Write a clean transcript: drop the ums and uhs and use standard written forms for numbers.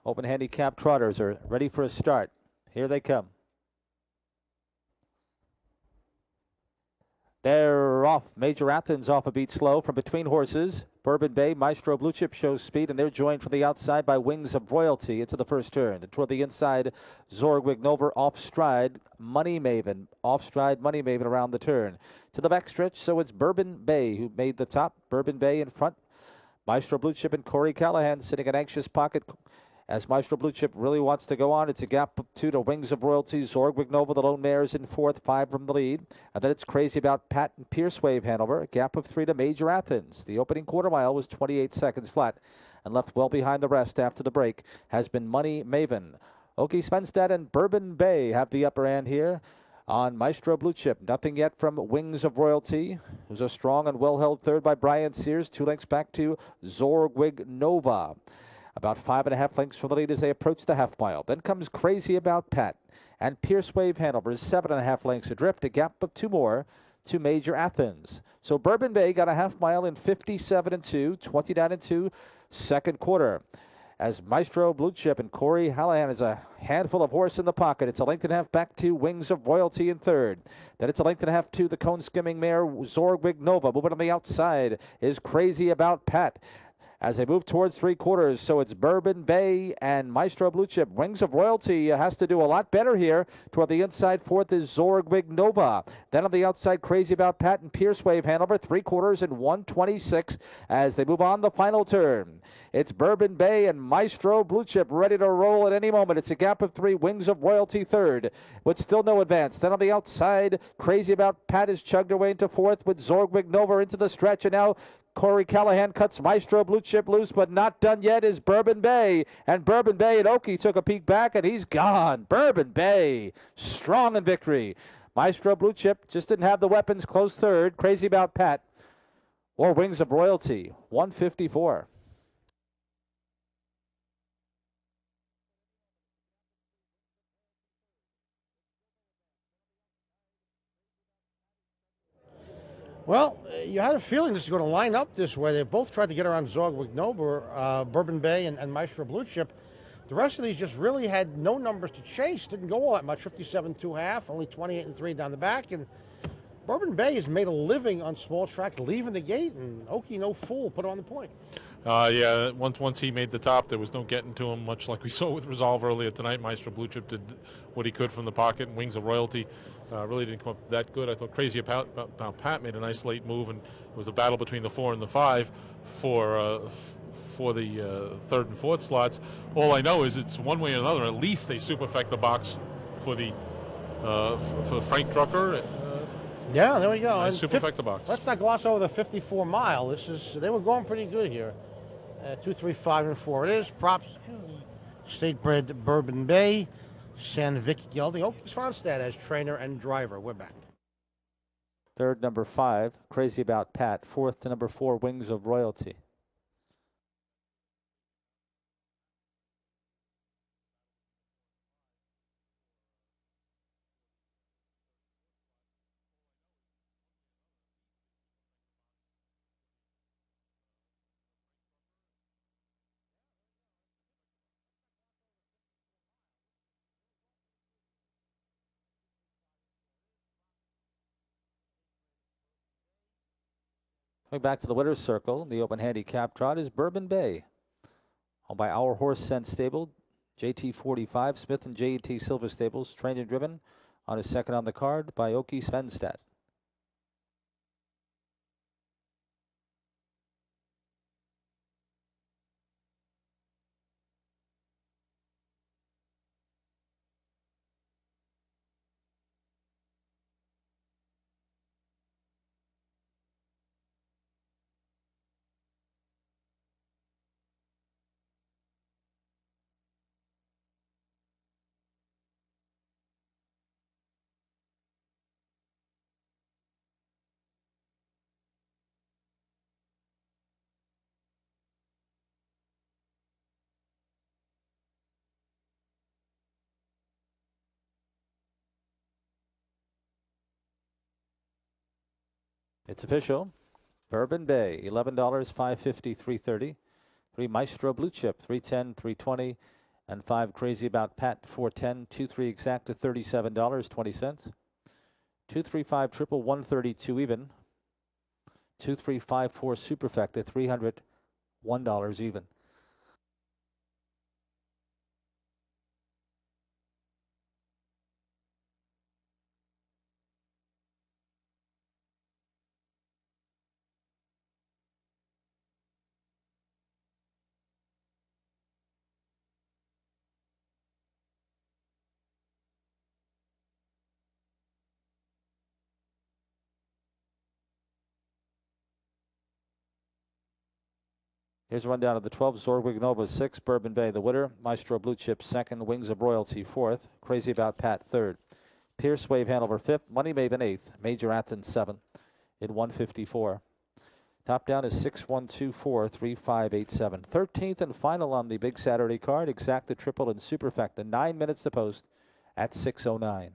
Open handicap trotters are ready for a start. Here they come. They're off. Major Athens off a beat slow from between horses. Bourbon Bay, Maestro Blue Chip shows speed, and they're joined from the outside by Wings of Royalty into the first turn. And toward the inside, Zorwig Nova off stride, Money Maven. Off stride, Money Maven around the turn. To the backstretch, so it's Bourbon Bay who made the top. Bourbon Bay in front. Maestro Blue Chip and Corey Callahan sitting in anxious pocket. As Maestro Blue Chip really wants to go on, it's a gap of 2 to Wings of Royalty. Zorwig Nova, the lone mares in fourth, 5 from the lead. And then it's Crazy About Pat and Pierce Wave Hanover. A gap of 3 to Major Athens. The opening quarter mile was 28 seconds flat. And left well behind the rest after the break has been Money Maven. Ake Svanstedt and Bourbon Bay have the upper hand here on Maestro Blue Chip. Nothing yet from Wings of Royalty, who's a strong and well-held third by Brian Sears. 2 lengths back to Zorwig Nova. About 5.5 lengths from the lead as they approach the half mile. Then comes Crazy About Pat. And Pierce Wave Hanover is 7.5 lengths adrift. A gap of 2 more to Major Athens. So Bourbon Bay got a half mile in 57-2, 29-2, second quarter. As Maestro Blue Chip and Corey Callahan is a handful of horse in the pocket. It's a length and a half back to Wings of Royalty in third. Then it's a length and a half to the cone skimming mare Zorwig Nova. Moving on the outside is Crazy About Pat. As they move towards three quarters, so it's Bourbon Bay and Maestro Blue Chip. Wings of Royalty has to do a lot better here. Toward the inside, fourth is Zorwig Nova. Then on the outside, Crazy About Pat and Pierce Wave Hanover, 3 quarters and 126 as they move on the final turn. It's Bourbon Bay and Maestro Blue Chip ready to roll at any moment. It's a gap of 3, Wings of Royalty third, but still no advance. Then on the outside, Crazy About Pat is chugged away into fourth with Zorwig Nova into the stretch, and now Corey Callahan cuts Maestro Blue Chip loose, but not done yet is Bourbon Bay. And Bourbon Bay and Okie took a peek back, and he's gone. Bourbon Bay, strong in victory. Maestro Blue Chip just didn't have the weapons, close third. Crazy About Pat or Wings of Royalty, 154. Well, you had a feeling this was going to line up this way. They both tried to get around Zorwig Nova, Bourbon Bay, and Maestro Blue Chip. The rest of these just really had no numbers to chase. Didn't go all that much. 57.5, only 28.3 down the back. And Bourbon Bay has made a living on small tracks, leaving the gate, and Okie, no fool, put on the point. Yeah, once he made the top, there was no getting to him, much like we saw with Resolve earlier tonight. Maestro Blue Chip did what he could from the pocket, and Wings of Royalty really didn't come up that good. I thought Crazy About Pat made a nice late move, and it was a battle between the 4 and the 5 for the third and fourth slots. All I know is it's one way or another. At least they superfect the box for the for Frank Drucker. Yeah, there we go. And superfect the box. Let's not gloss over the 54 mile. They were going pretty good here. 2, 3, 5, and 4. It is props. State-bred Bourbon Bay. San Vic gelding. Ake Svanstedt as trainer and driver. We're back. Third, number 5, Crazy About Pat. Fourth to number 4, Wings of Royalty. Going back to the winner's circle, the open handicap trot is Bourbon Bay. Owned by Our Horse Sense Stable, JT45, Smith and JT Silver Stables, trained and driven on his second on the card by Ake Svanstedt. It's official. Bourbon Bay, $11, $5.50, $3.30. 3 Maestro Blue Chip, $3.10, $3.20, And 5 Crazy About Pat 410, 2-3 exact to $37.20. 2-3-5 triple 132 even. 2-3-5-4 superfecta $301 even. Here's a rundown of the 12. Zorwig Nova 6, Bourbon Bay the winner. Maestro Blue Chip 2nd, Wings of Royalty 4th, Crazy About Pat 3rd. Pierce Wave Hanover 5th, Money Maven 8th, Major Athens 7th in 154. Top down is 6-1-2-4-3-5-8-7. 13th and final on the big Saturday card, Exacta Triple and Superfecta. 9 minutes to post at 6:09.